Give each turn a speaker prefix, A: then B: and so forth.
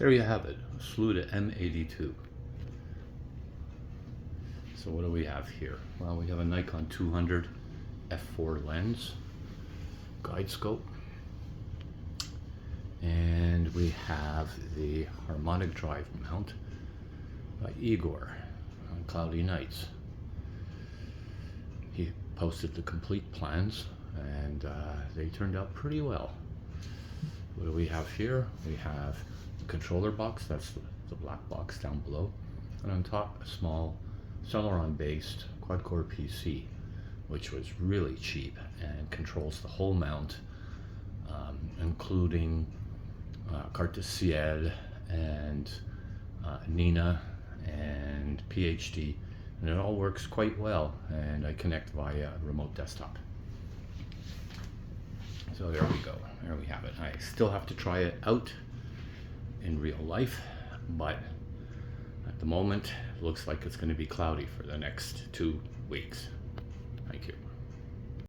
A: there you have it, Sluta M82. So what do we have here? Well, we have a Nikon 200 f4 lens, guide scope, and we have the harmonic drive mount by Igor on Cloudy Nights. He posted the complete plans, and they turned out pretty well. What do we have here? We have the controller box, that's the black box down below, and on top a small Celeron based quad-core PC, which was really cheap and controls the whole mount, including carte de ciel and NEMA and PhD, and it all works quite well, and I connect via remote desktop. So there we go, there we have it. I still have to try it out in real life, but at the moment it looks like it's going to be cloudy for the next 2 weeks. Thank you.